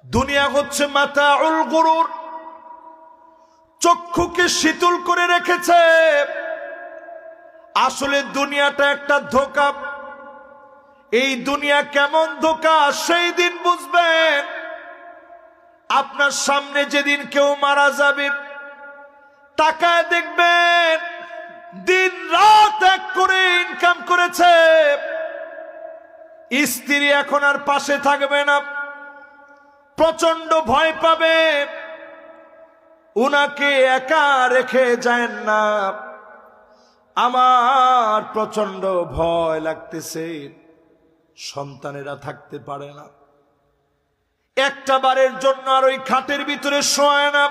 দুনিয়া হচ্ছে মাতাউল গুরুর, চক্ষুকে শীতল করে রেখেছে। আসলে দুনিয়াটা একটা ধোঁকা। এই দুনিয়া কেমন ধোঁকা সেই দিন বুঝবেন। আপনার সামনে যেদিন কেউ মারা যাবে, তাকায় দেখবেন দিন রাত এক করে ইনকাম করেছে। স্ত্রী এখন আর পাশে থাকবে না, প্রচন্ড ভয় পাবে। উনাকে একা রেখে যায় না। আমার প্রচন্ড ভয় লাগতেছে, সন্তানেরা থাকতে পারে না। একটা বারের জন্য আর ওই খাটের ভিতরে শোয় না,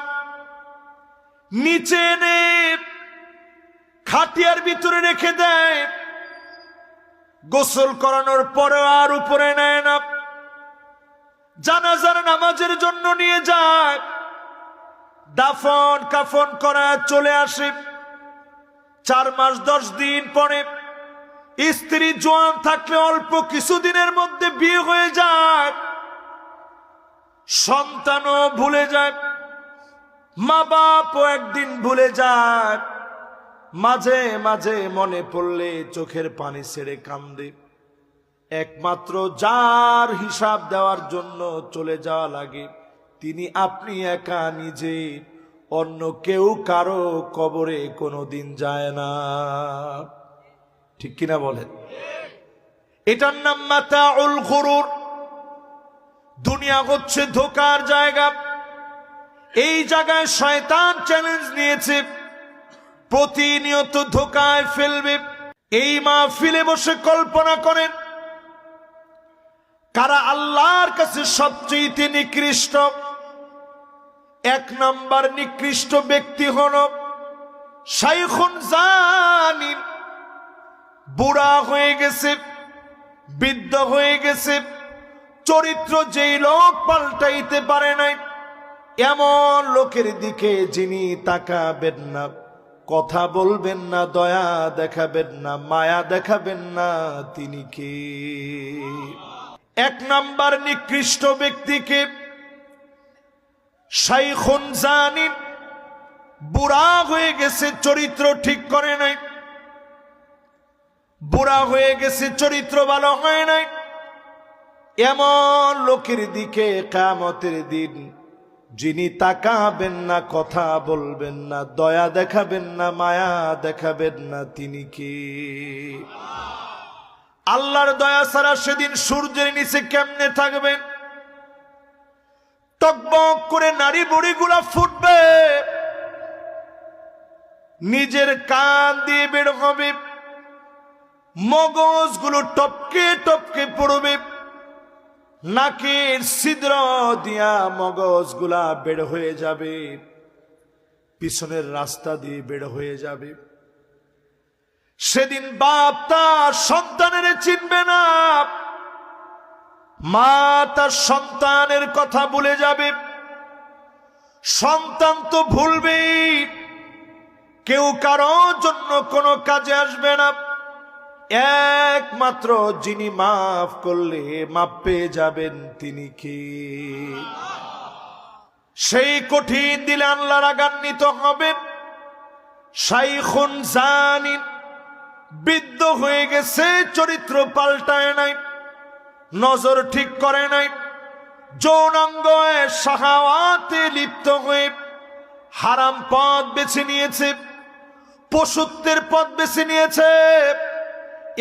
নিচে এনে খাটিয়ার ভিতরে রেখে দেয়। গোসল করানোর পরে আর উপরে নেয় না। জানাজার নামাজের জন্য নিয়ে যায়, দাফন কাফন করা চলে আসে। 4 মাস 10 দিন পরে স্ত্রী জোয়ান থাকলে অল্প কিছুদিনের মধ্যে বিয়ে হয়ে যায়, সন্তানও ভুলে যায়, মা বাপও একদিন ভুলে যায়। মাঝে মাঝে মনে পড়লে চোখের পানি ছেড়ে কান্দে। একমাত্র যার হিসাব দেওয়ার জন্য চলে যাওয়া লাগে, তিনি আপনি একা নিজে, অন্য কেউ কারো কবরে কোনোদিন যায় না। ঠিক কিনা বলেন? এটার নাম মাতাউল গুরুর। দুনিয়া হচ্ছে ধোঁকার জায়গা। এই জায়গায় শয়তান চ্যালেঞ্জ নিয়েছে, প্রতিনিয়ত ধোঁকায় ফেলবে। এই মাহফিলে বসে কল্পনা করেন, কারা আল্লাহর কাছে সবচেয়ে নিকৃষ্ট। 1 নম্বর নিকৃষ্ট ব্যক্তি হল শাইখুন জানি। বুড়া হয়ে গেছে, বৃদ্ধ হয়ে গেছে, চরিত্র যেই লোক পাল্টাইতে পারে নাই, এমন লোকের দিকে যিনি তাকাবেন না, কথা বলবেন না, দয়া দেখাবেন না, মায়া দেখাবেন না, তিনি কে? 1 নম্বর নিকৃষ্ট ব্যক্তিকে শাইখুন জানি। বুড়া হয়ে গেছে, চরিত্র ঠিক করে নাই, বুড়া হয়ে গেছে, চরিত্র ভালো হয় নাই, এমন লোকের দিকে কিয়ামতের দিন যিনি তাকাবেন না, কথা বলবেন না, দয়া দেখাবেন না, মায়া দেখাবেন না, তিনি কি? আল্লাহর দয়া ছাড়া সেদিন সূর্যের নিচে কেমনে থাকবেন? টকবক করে নারী বুড়িগুলা ফুটবে, নিজের কান দিয়ে বের হবে, মগজগুলো টপকে টপকে পড়বে, নাকের ছিদ্র দিয়া মগজগুলা বের হয়ে যাবে, পিছনের রাস্তা দিয়ে বের হয়ে যাবে। সেদিন বাপ তার সন্তানের চিনবে না, মা তার সন্তানের কথা ভুলে যাবে, সন্তান তো ভুলবেই, কেউ কারোর জন্য কোনো কাজে আসবে না। একমাত্র যিনি মাফ করলে মাপ পেয়ে যাবেন, তিনি কি? সেই কঠিন দিলে আল্লাহ রাগান্বিত হবেন। শাইখুন জানি, বৃদ্ধ হয়ে গেছে, চরিত্র পাল্টায় নাই, নজর ঠিক করে নাই, যৌনাঙ্গ শাহাওয়াতে লিপ্ত হয়ে হারাম পথ বেছে নিয়েছে, পশুত্বের পথ বেছে নিয়েছে।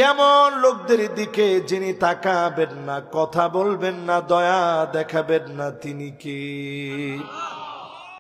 এমন লোকদের দিকে যিনি তাকাবেন না, কথা বলবেন না, দয়া দেখাবেন না, তিনি কি?